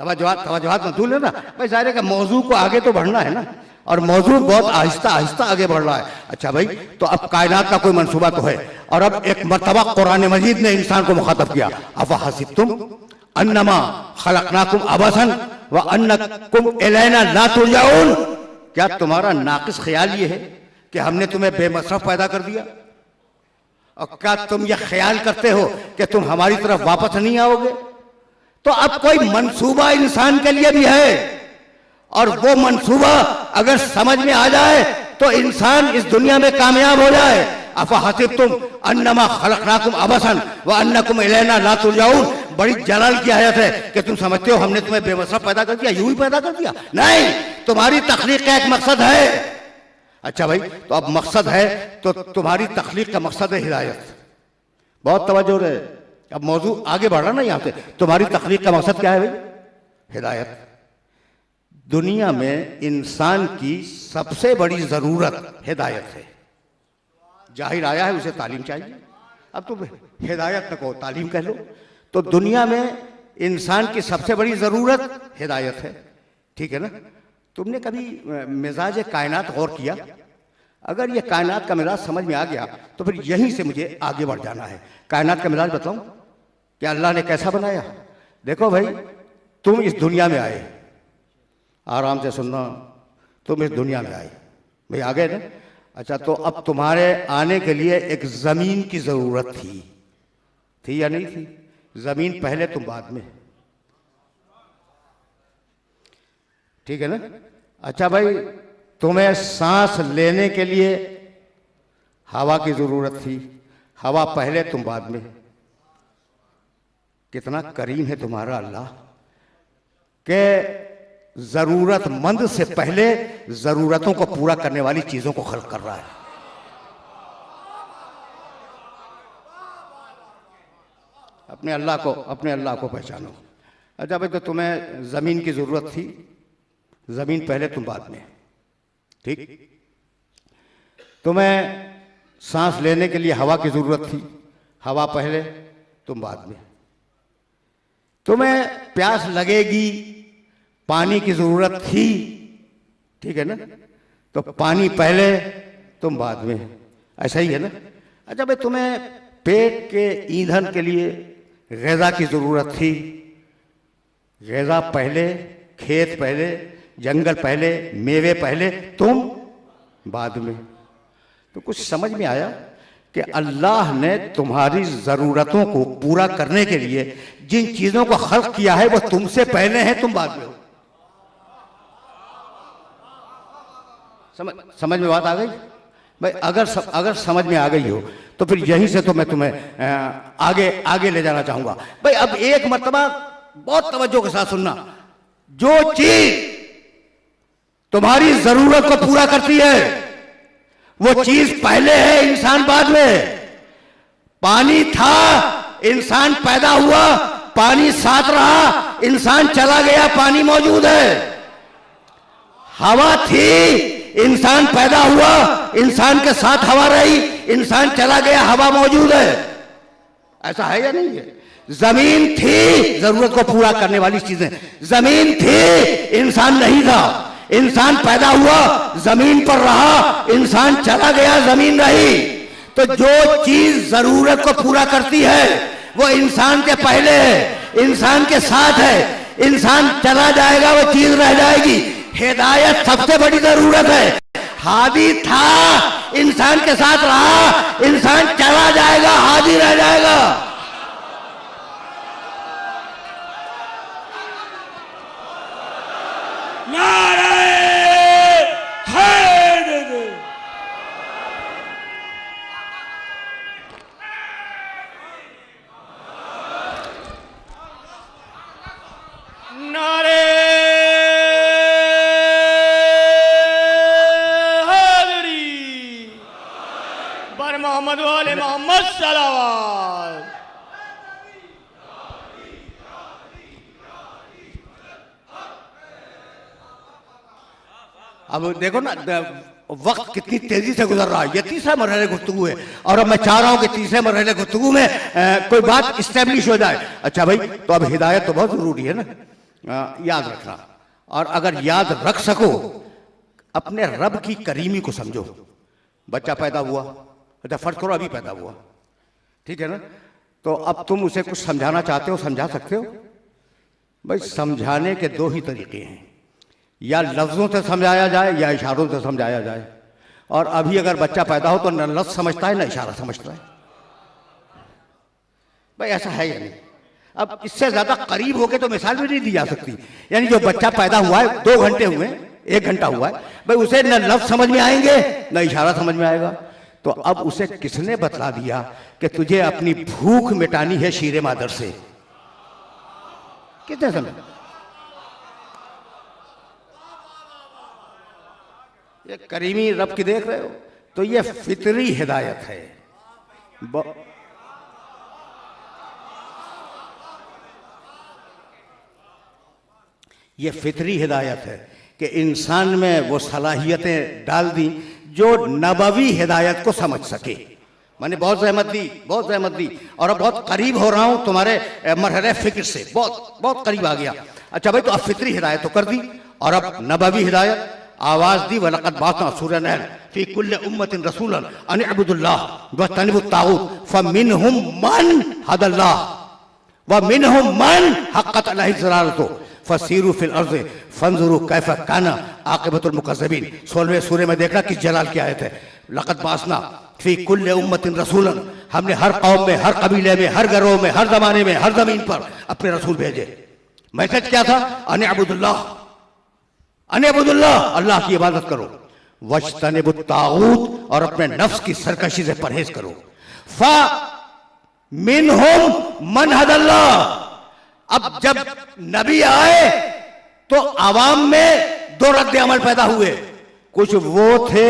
तवज्जुहात मंसूल है ना भाई, सारे का मौजू को आगे तो बढ़ना है ना, और मौजू बहुत आहिस्ता आहिस्ता आगे बढ़ रहा है। अच्छा भाई, तो अब कायनात का कोई मंसूबा तो है, और अब एक मर्तबा कुरान मजीद ने इंसान को मुखातब किया, अफहसिबतुम अन्नमा खलकनाकुम अबसन व अन्नकुम इलैना ला तुरजाऊन। क्या तुम्हारा नाकिस ख्याल ये है कि हमने तुम्हें बेमसरफ पैदा कर दिया, और क्या तुम ये ख्याल करते हो कि तुम हमारी तरफ वापस नहीं आओगे? तो अब कोई मंसूबा इंसान के लिए भी है, और वो मंसूबा अगर समझ में आ जाए तो इंसान इस दुनिया में कामयाब हो जाए। अफहसिबतुम अन्नमा खलकनाकुम अबसन व अन्नकुम इलैना ला तुरजाऊन। बड़ी जलाल की आयत है कि तुम समझते हो हमने तुम्हें बेमसरफ पैदा कर दिया, यूं ही पैदा कर दिया? नहीं, तुम्हारी तख्लीक का एक मकसद है। अच्छा भाई, तो अब मकसद है तो तुम्हारी तख्लीक का मकसद है हिदायत। बहुत तवज्जो रहे, अब मौजू आगे बढ़ रहा ना यहाँ से। तुम्हारी तख्लीक का मकसद क्या है भाई? हिदायत। दुनिया में इंसान की सबसे बड़ी जरूरत हिदायत है। जाहिर आया है उसे तालीम चाहिए, अब तुम हिदायत न कहो तालीम कह लो। तो दुनिया में इंसान की सबसे बड़ी जरूरत हिदायत है, ठीक है ना? तुमने कभी मिजाज कायनात गौर किया? अगर ये कायनात का मिजाज समझ में आ गया तो फिर यहीं से मुझे आगे बढ़ जाना है। कायनात का मिजाज बताऊं कि अल्लाह ने कैसा बनाया? देखो भाई, तुम इस दुनिया में आए, आराम से सुनना, तुम इस दुनिया में आए भाई, आ गए ना? अच्छा, तो अब तुम्हारे आने के लिए एक जमीन की जरूरत थी या नहीं थी? जमीन पहले, तुम बाद में, ठीक है ना? अच्छा भाई, तुम्हें सांस लेने के लिए हवा की जरूरत थी, हवा पहले, तुम बाद में। कितना करीम है तुम्हारा अल्लाह के जरूरतमंद से पहले जरूरतों को पूरा करने वाली चीजों को खल्क कर रहा है। अपने अल्लाह को पहचानो। अच्छा भाई, तो तुम्हें जमीन की जरूरत थी, जमीन पहले, तुम बाद में, ठीक? तुम्हें सांस लेने के लिए हवा की जरूरत थी, हवा पहले, तुम बाद में। तुम्हें प्यास लगेगी, पानी की जरूरत थी, ठीक है ना? तो पानी पहले, तुम बाद में, ऐसा ही है ना? अच्छा भाई, तुम्हें पेट के ईंधन के लिए ग़िज़ा की जरूरत थी, ग़िज़ा पहले, खेत पहले, जंगल पहले, मेवे पहले, तुम बाद में। तो कुछ समझ में आया कि अल्लाह ने तुम्हारी ज़रूरतों को पूरा करने के लिए जिन चीज़ों को खल्क किया है वो तुमसे पहले है, तुम बाद में हो। समझ में बात आ गई भाई? अगर समझ में आ गई हो तो फिर यहीं से तो मैं तुम्हें आगे ले जाना चाहूंगा भाई। अब एक मर्तबा बहुत तवज्जो के साथ सुनना, जो चीज तुम्हारी जरूरत को पूरा करती है वो चीज पहले है, इंसान बाद में। पानी था, इंसान पैदा हुआ, पानी साथ रहा, इंसान चला गया, पानी मौजूद है। हवा थी, इंसान पैदा हुआ, इंसान के साथ हवा रही, इंसान चला गया, हवा मौजूद है। ऐसा है या नहीं है? जमीन थी, जरूरत को पूरा करने वाली चीजें, जमीन थी, इंसान नहीं था। इंसान पैदा हुआ, जमीन पर रहा, इंसान चला गया, जमीन रही। तो जो चीज जरूरत को पूरा करती है वो इंसान के पहले है, इंसान के साथ है। इंसान चला जाएगा, वो चीज रह जाएगी। हिदायत सबसे बड़ी जरूरत है। हादी था, इंसान के साथ रहा, इंसान चला जाएगा, हादी रह जाएगा। नारे हैदर। नारे बर मोहम्मद वाले मोहम्मद सलावत। अब देखो ना, वक्त कितनी तेजी से गुजर रहा है। ये तीसरा मरहले गुफ्तगू है और अब मैं चाह रहा हूं कि तीसरे मरहले गुफ्तगू में कोई बात इस्टेब्लिश हो जाए। अच्छा भाई, तो अब हिदायत तो बहुत जरूरी है ना। याद रखना। और अगर याद रख सको, अपने रब की करीमी को समझो। बच्चा पैदा हुआ, अच्छा फर्ज करो अभी पैदा हुआ, ठीक है ना, तो अब तुम उसे कुछ समझाना चाहते हो, समझा सकते हो? भाई समझाने के दो ही तरीके हैं, या लफ्ज़ों से समझाया जाए या इशारों से समझाया जाए। और अभी अगर बच्चा पैदा हो तो न लफ्ज़ समझता है न इशारा समझता है। भाई ऐसा है या नहीं? अब इससे ज़्यादा करीब होके तो मिसाल भी नहीं दी जा सकती। यानी जो बच्चा पैदा हुआ है, 2 घंटे हुए, 1 घंटा हुआ है, भाई उसे न लफ्ज़ समझ में आएंगे न इशारा समझ में आएगा। तो अब उसे किसने बतला दिया कि तुझे अपनी भूख मिटानी है शीरे मादर से? कितने समय? ये करीमी रब की देख रहे हो? तो ये फितरी हिदायत है। ये फितरी हिदायत है कि इंसान में वो सलाहियतें डाल दी जो नबवी हिदायत को समझ सके। मैंने बहुत ज़हमत दी, बहुत ज़हमत दी, और अब बहुत करीब हो रहा हूँ तुम्हारे मरहले फ़िक्र से, बहुत बहुत करीब आ गया। अच्छा भाई, तो अब फितरी हिदायत तो कर दी, और अब नबवी हिदायत आवाज़ दी। वलक़द बअसना सूरह नहल फ़ी कुल्लि उम्मतिन रसूलन अन इअ्बुदुल्लाह वज्तनिबुत ताग़ूत फ़मिनहुम मन हदल्लाह व मिनहुम मन हक़्क़त अलैहि ज़लालतु फसीरू फिल अर्ज़ फंजुरू कैफ़ काना आक़िबतुल मुकज़्ज़बीन। 16वें सूरे में देखना किस जलाल की आयत है। लक़द बअसना फ़ी कुल्लि उम्मतिन रसूलन, हमने हर कौम में, हर कबीले में, हर घरों में, हर ज़माने में, हर ज़मीन पर अपने रसूल भेजे। मैसेज क्या था? अन इअ्बुदुल्लाह, अन इअ्बुदुल्लाह, अल्लाह की इबादत करो, वज्तनिबुत ताग़ूत, और अपने नफ्स की सरकशी से परहेज करो। फ़मिनहुम मन हदल्लाह। अब जब नबी आए तो आवाम में 2 रद्द अमल पैदा हुए। कुछ वो थे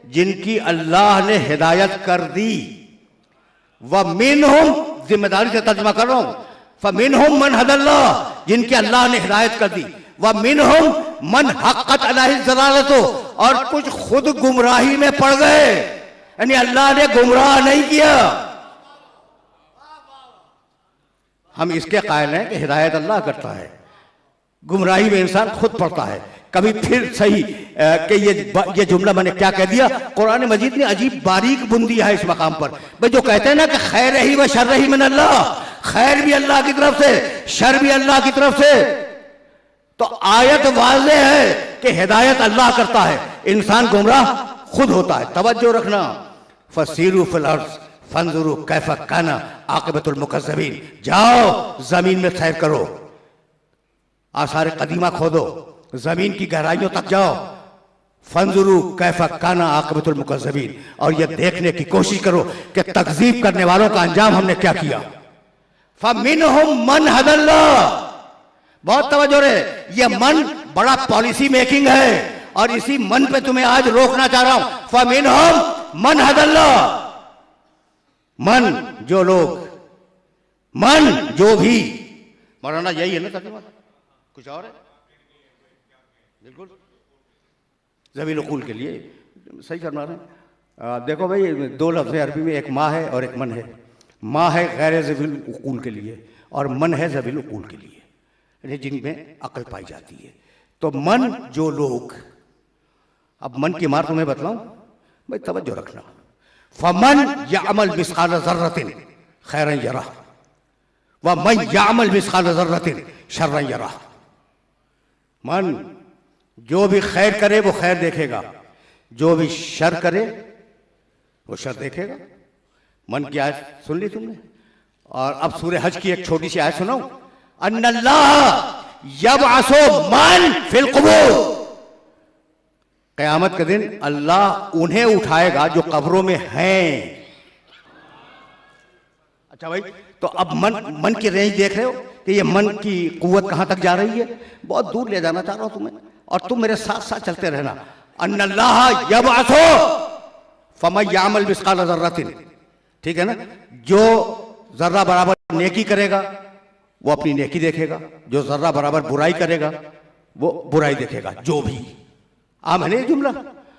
जिनकी अल्लाह ने हिदायत कर दी, व मिनहुम, जिम्मेदारी से तर्जुमा कर रहा हूं, फमिनहुम मन हदल्लाह, जिनकी अल्लाह ने हिदायत कर दी, व मिनहुम मन हक़्क़त अलैहि ज़लालतु, और कुछ खुद गुमराही में पड़ गए। यानी अल्लाह ने गुमराह नहीं किया। हम इसके कायल हैं कि हिदायत अल्लाह करता है, गुमराही में इंसान खुद पड़ता है। कभी फिर सही कि ये जुमला मैंने क्या कह दिया, कुरान मजीद ने अजीब बारीक बुंदी है इस मकाम पर। भाई जो कहते हैं ना कि खैर ही व शर ही मिन अल्लाह, खैर भी अल्लाह की तरफ से, शर भी अल्लाह की तरफ से, तो आयत वाज़े है कि हिदायत अल्लाह करता है, इंसान गुमराह खुद होता है। तवज्जो रखना। फसीरू फिल अर्ज़ फंजुरू कैफ़ काना आक़िबतुल मुकज़्ज़बीन, जाओ जमीन में सैर करो, आसार कदीमा खोदो, जमीन की गहराइयों तक जाओ, फंजुरू कैफ़ काना आक़िबतुल मुकज़्ज़बीन, और यह देखने की कोशिश करो कि तकज़ीब करने वालों का अंजाम हमने क्या किया। फ़मिनहुम मन हदल्लाह, बहुत तवज्जो रे, यह मन बड़ा पॉलिसी मेकिंग है, और इसी मन पे तुम्हें आज रोकना चाह रहा हूं। फ़मिनहुम मन हदल्लाह, मन जो लोग, मन जो भी, मौलाना यही है ना तर्जुमा, कुछ और है? बिल्कुल ज़वील उक़ूल के लिए सही फरमा रहे हैं। देखो भाई, 2 लफ्ज़ अरबी में, एक माँ है और एक मन है। माँ है गैर ज़वील उक़ूल के लिए, और मन है ज़वील उक़ूल के लिए, जिनमें अक्ल पाई जाती है। तो मन जो लोग, अब मन की मार तुम्हें बतलाऊं भाई, तवज्जो रखना। फमन यअमल मिस्क़ाल ज़र्रतिन खैरन यरह व मन यअमल मिस्क़ाल ज़र्रतिन शर्रन यरह। मन जो भी खैर करे वो खैर देखेगा, जो भी शर करे वो शर देखेगा। मन की आयत सुन ली तुमने। और अब सूरह हज की एक छोटी सी आयत सुनाऊं। अन्नल्लाह यबअसु मन फिल क़ुबूर, क़यामत के दिन अल्लाह उन्हें उठाएगा जो कब्रों में हैं। अच्छा भाई, तो अब मन की रेंज देख रहे हो कि ये मन की कुव्वत कहां तक जा रही है। बहुत दूर ले जाना चाह रहा हूं तुम्हें, और तुम मेरे साथ साथ चलते रहना। अन्नल्लाह यबअसु फमन यअमल मिस्क़ाल ज़र्रतिन, ठीक है ना, जो जर्रा बराबर नेकी करेगा वो अपनी नेकी देखेगा, जो जर्रा बराबर बुराई करेगा वो बुराई देखेगा। जो भी आम है ना ये जुमला।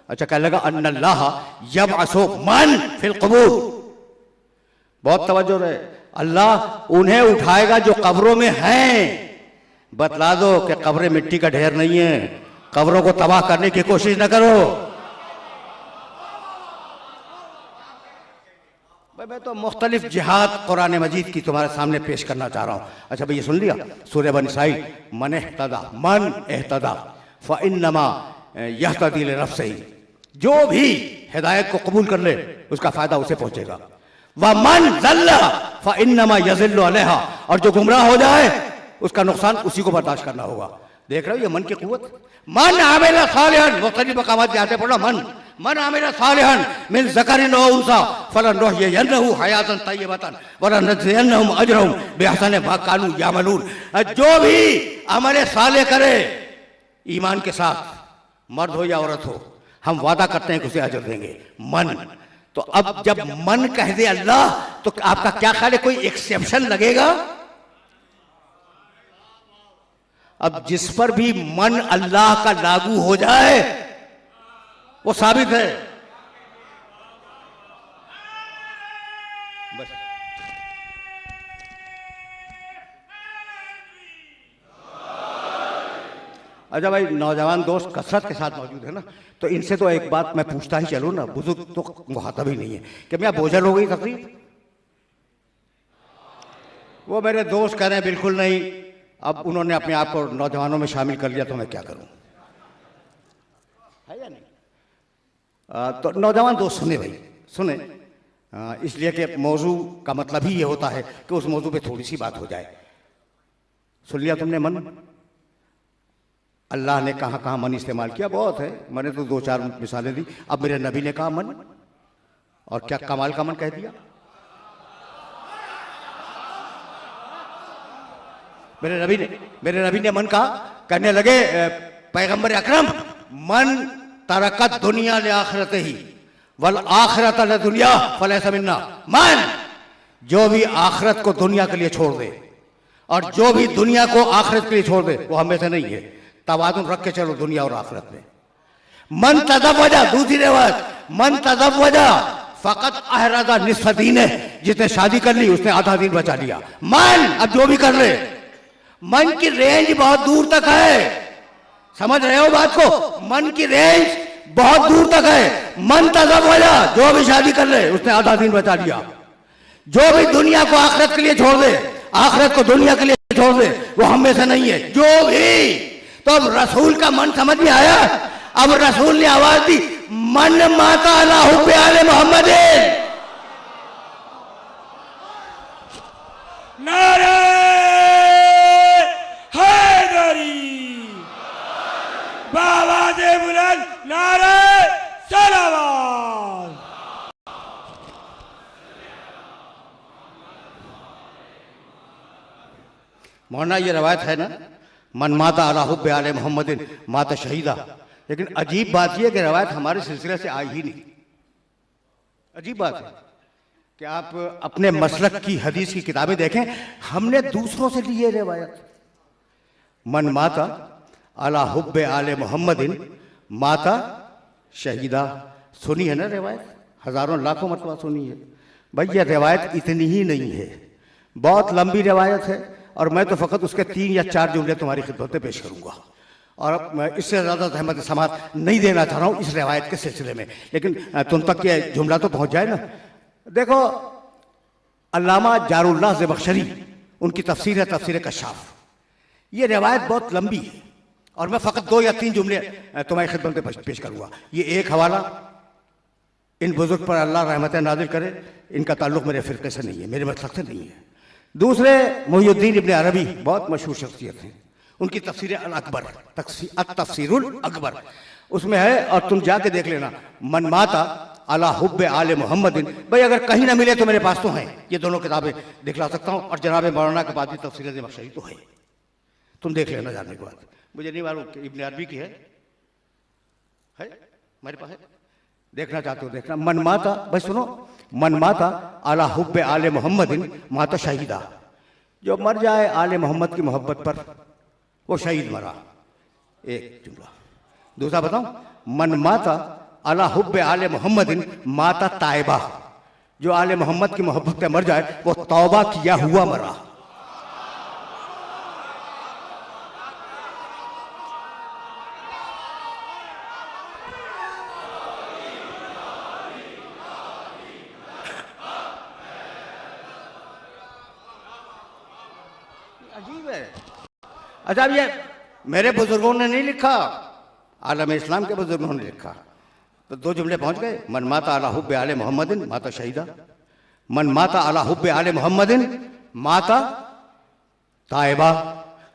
अच्छा, क्या लगा? अन्नल्लाह यबअसु मन फिल क़ुबूर, बहुत तवज्जो रहे, अल्लाह उन्हें उठाएगा जो कब्रों में हैं। बतला दो कि कब्रें मिट्टी का ढेर नहीं है, कब्रों को तबाह करने की कोशिश न करो। भाई मैं तो मुख्तलिफ जिहाद कुरान मजीद की तुम्हारे सामने पेश करना चाह रहा हूँ। अच्छा भाई ये सुन लिया, सूरह बनी इसराइल, मन एहतदा फ़इन्नमा यहतदी लिनफ़्सिही, जो भी हिदायत को कबूल कर ले उसका फायदा उसे पहुंचेगा। व मन ज़ल्ला फ़इन्नमा यज़िल्लु अलैहा, और जो गुमराह हो जाए उसका नुकसान उसी को बर्दाश्त करना होगा। देख रहे हो ये मन की कुव्वत। मन आमिला सालिहन, मुख्तलिफ मकामात पे आते पढ़ो, मन आमिला सालिहन मिन ज़करिन व उन्सा फलनुहयियन्नहु हयातन तय्यबतन वलनजज़ियन्नहुम अजरहुम बिअहसनि मा कानू यामलून। जो भी अमल साले करे ईमान के साथ, मर्द हो या औरत हो, हम वादा करते हैं कि उसे अजर देंगे। मन तो अब जब मन कह दे अल्लाह, तो आपका क्या ख्याल है, कोई एक्सेप्शन लगेगा? अब जिस पर भी मन अल्लाह का लागू हो जाए वो साबित है। बस अच्छा भाई, नौजवान दोस्त कसरत के साथ मौजूद है ना, तो इनसे तो एक बात मैं पूछता ही चलूं ना, बुजुर्ग तो मुखातब ही नहीं है कि मैं बोझल हो गई तकरीर। वो मेरे दोस्त कह रहे हैं बिल्कुल नहीं, अब उन्होंने अपने आप को नौजवानों में शामिल कर लिया, तो मैं क्या करूं, है या नहीं? तो नौजवान दोस्त सुने भाई, सुने, इसलिए कि मौजू का मतलब ही ये होता है कि उस मौजू पे थोड़ी सी बात हो जाए। सुन लिया तुमने मन? अल्लाह ने कहाँ कहाँ मन इस्तेमाल किया, बहुत है, मैंने तो 2-4 मिसालें दी। अब मेरे नबी ने कहा मन, और क्या कमाल का मन कह दिया। मेरे नबी ने मन कहा, कहने लगे पैगंबर अकरम, मन तरकत दुनिया ले आखिरत ही वल आखिरत ले दुनिया फलैसा मिन्ना। मन जो भी आखिरत को दुनिया के लिए छोड़ दे और जो भी दुनिया को आखिरत के लिए छोड़ दे वो हमें से नहीं है। तवाज़ुन रख के चलो दुनिया और आखिरत में। मन तज़व्वजा, दूसरी रिवायत, मन तज़व्वजा फ़क़त अहरज़ा निस्फ़ दीने, जिसने शादी कर ली उसने आधा दिन बचा लिया। मन अब जो भी कर ले, मन की रेंज बहुत दूर तक है, समझ रहे हो बात को? मन की रेंज बहुत दूर तक है। मन तज़व्वजा, जो भी शादी कर ले उसने आधा दिन बचा लिया। जो भी दुनिया को आखिरत के लिए छोड़ दे, आखिरत को दुनिया के लिए छोड़ दे, वो हम में से नहीं है। जो भी, तो अब रसूल का मन समझ में आया। अब रसूल ने आवाज दी, मन माता अला हुब्बे आले मोहम्मद। नारे हैदरी, बाबा दे बुलंद नारे सलावत। मौलाना ये रवायत है ना, मन माता अला हुब्बे आले मोहम्मदिन माता शहीदा। लेकिन अजीब बात यह कि रवायत हमारे सिलसिले से आई ही नहीं। अजीब बात है कि आप अपने मसलक की हदीस की किताबें देखें, हमने दूसरों से ली है रवायत। मन माता अला हुब्बे आले मोहम्मदिन माता शहीदा, सुनी है ना रवायत, हजारों लाखों मरतबा सुनी है। भाई ये रवायत इतनी ही नहीं है, बहुत लंबी रवायत है, और मैं तो फ़कत उसके 3 या 4 जुमले तुम्हारी खिदमत में पेश करूंगा। और मैं इससे ज़्यादा अहमद समात नहीं देना चाह रहा हूँ इस रवायत के सिलसिले में, लेकिन तुम तक ये जुमला तो पहुँच जाए ना। देखो, अल्लामा जारुल्लाह ज़बख्शरी, उनकी तफसीर है तफसीर कशाफ। ये रवायत बहुत लंबी है और मैं फ़कत 2 या 3 जुमले तुम्हारी खिदमत में पेश करूँगा। ये एक हवाला, इन बुजुर्ग पर अल्लाह रहमत नाज़िल करे, इनका ताल्लुक़ मेरे फ़िरक़े से नहीं है, मेरे मसलक से नहीं है। दूसरे मुहियुद्दीन इब्न अरबी, बहुत मशहूर शख्सियत हैं, उनकी तफसीर अल-अकबर, तफसीरुल अकबर, उसमें है, और तुम जाके देख लेना, मन माता अला हुब्बे आले मोहम्मदिन। भाई अगर कहीं ना मिले तो मेरे पास तो हैं, ये दोनों किताबें दिखला सकता हूँ, और जनाब मौलाना के पास भी तफसीर ज़बख्शरी तो है, तुम देख लेना जाने के बाद। मुझे नहीं मालूम कि इब्न अरबी की है मेरे पास है, देखना चाहते हो देखना। मन माता, भाई सुनो, मन माता अला हुब्बे आले मोहम्मदिन माता शहीदा, जो मर जाए आले मोहम्मद की मोहब्बत पर वो शहीद मरा, एक जुमला। दूसरा बताऊं, मन माता अला हुब्बे आले मोहम्मदिन माता ताइबा, जो आले मोहम्मद की मोहब्बत में मर जाए वो तौबा किया हुआ मरा। अच्छा, अब ये मेरे बुजुर्गों ने नहीं लिखा, आलम इस्लाम के बुजुर्गों ने लिखा। तो दो जुमले पहुंच गए, मन माता अला हुब्बे आले मोहम्मदिन माता शहीदा, मन माता अला हुब्बे आले मोहम्मदिन माता ताइबा।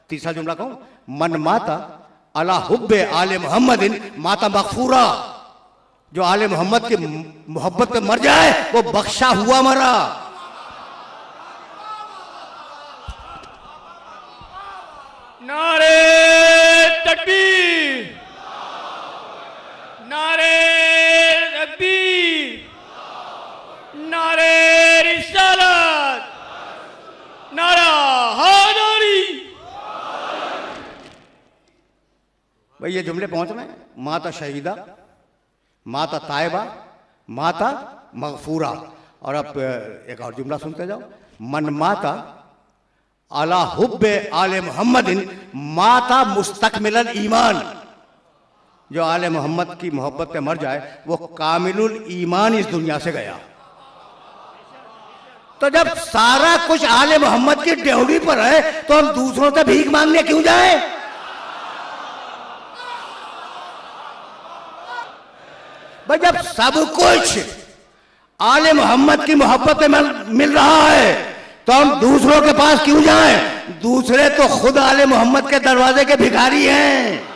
तीसरा जुमला कहूं, मन माता अला हुब्बे आले मोहम्मदिन माता मगफूरा। जो आले मोहम्मद की मोहब्बत पे मर जाए वो बख्शा हुआ मरा। नारे तकबीर, नारे तकबीर, नारे रिसालत, नारा हैदरी। भाई ये जुमले पहुंच रहे हैं, माता शहीदा, माता ताइबा, माता मगफूरा। और अब एक और जुमला सुनते जाओ, मन माता अला हुब्बे आले मोहम्मदिन माता मुस्तकमिलल ईमान। जो आले मोहम्मद की मोहब्बत पे मर जाए वो कामिलुल ईमान इस दुनिया से गया। तो जब सारा कुछ आले मोहम्मद की ड्योढ़ी पर है तो हम दूसरों से भीख मांगने क्यों जाएं? भाई जब सब कुछ आले मोहम्मद की मोहब्बत में मिल रहा है तो हम दूसरों के पास क्यों जाएं? दूसरे तो खुद आले मोहम्मद के दरवाजे के भिखारी हैं।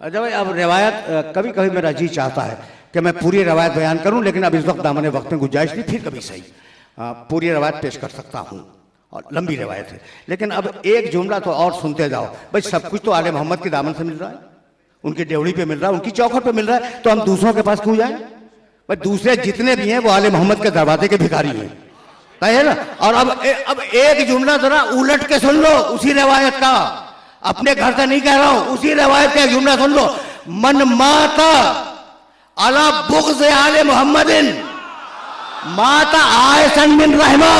अच्छा भाई, अब रिवायत कभी कभी मेरा जी चाहता है कि मैं पूरी रवायत बयान करूं, लेकिन अब इस वक्त दामन वक्त में गुंजाइश नहीं, फिर कभी सही पूरी रवायत पेश कर सकता हूं, और लंबी रवायत है। लेकिन अब एक जुमला तो और सुनते जाओ। भाई सब कुछ तो आले मोहम्मद की दामन से मिल रहा है, उनकी ड्योढ़ी पे मिल रहा है, उनकी चौखट पे मिल रहा है, तो हम दूसरों के पास क्यों जाएं? भाई दूसरे जितने भी हैं वो आले मोहम्मद के दरवाजे के भिखारी हैं, है ना। और अब एक जुमला जरा उलट के सुन लो उसी रवायत का, अपने घर से नहीं कह रहा हूं, उसी रवायत का जुमला सुन लो, मन माता अला बुग़्ज़ आले मोहम्मदिन माता आयसन मिन रहमा।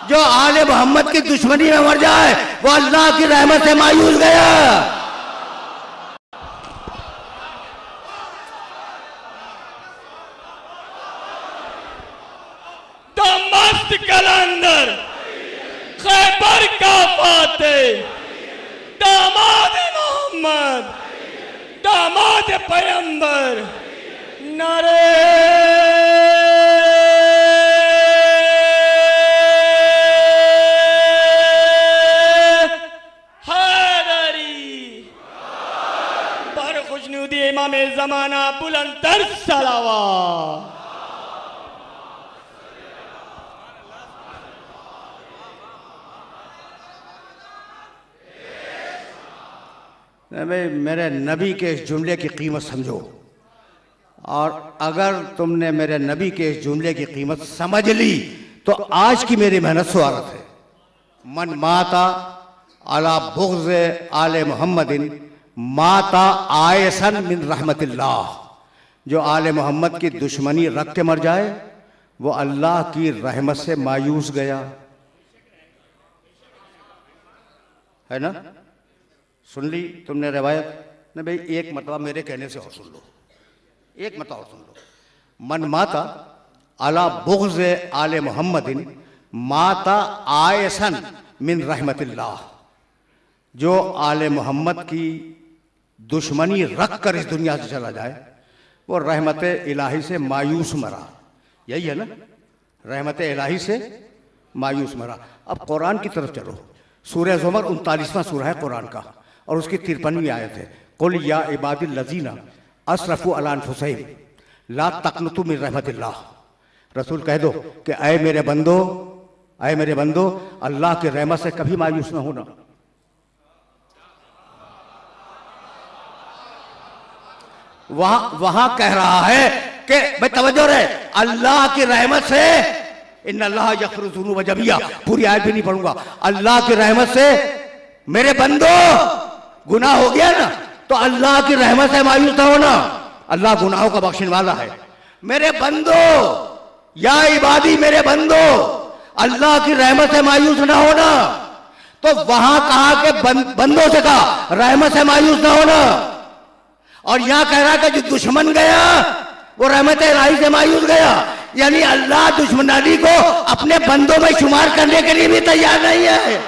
जो आले मोहम्मद की दुश्मनी में मर जाए वो अल्लाह की रहमत से मायूस गया। दमश्क कलंदर खैबर का फातेह, दामाद मोहम्मद, दामाद पैगंबर, नारे हैदरी। पर खुशनुदी इमाम ज़माना बुलंदतर सलावत। भाई मेरे नबी के इस जुमले की कीमत समझो, और अगर तुमने मेरे नबी के इस जुमले की कीमत समझ ली तो आज की मेरी मेहनत स्वागत है। मन माता अला बुग़्ज़ आले मोहम्मदिन माता आयसन मिन रहमतिल्लाह। जो आले मोहम्मद की दुश्मनी रख के मर जाए वो अल्लाह की रहमत से मायूस गया, है ना। सुन ली तुमने रवायत ने भाई, एक मरतबा मेरे कहने से और सुन लो, एक मरतबा और सुन लो। मन माता अला बुग़्ज़ आले मोहम्मदिन माता आयसन मिन रहमतिल्लाह। जो आले मोहम्मद की दुश्मनी रख कर इस दुनिया से चला जाए वो रहमत इलाही से मायूस मरा। यही है ना, रहमत इलाही से मायूस मरा। अब कुरान की तरफ चलो, सूरह ज़ुमर 39वां सूरा है कुरान का, और उसकी 53वीं आयत है, कुल या इबादिल लज़ीना असरफू अला अनफुसिहिम ला तक़नतू मिन रहमतिल्लाह। रसूल कह दो कि ऐ मेरे बंदो अल्लाह की रहमत से कभी मायूस न होना। वहां कह रहा है कि भाई तवज्जो रहे, अल्लाह की रहमत से, इन्नल्लाह यग़फ़िरु ज़ुनूब जमीआ, पूरी आयत भी नहीं पढ़ूंगा। अल्लाह की रहमत से मेरे बंदो गुनाह हो गया ना तो अल्लाह की रहमत से मायूस न होना, अल्लाह गुनाहों का बख्शने वाला है। मेरे बंदो या इबादी, मेरे बंदो अल्लाह की रहमत से मायूस ना होना, तो वहां कहा कि बंदों से कहा रहमत से मायूस ना होना, और यहां कह रहा कि जो दुश्मन गया वो रहमत इलाही से मायूस गया। यानी अल्लाह दुश्मनानी को अपने बंदों में शुमार करने के लिए भी तैयार नहीं है।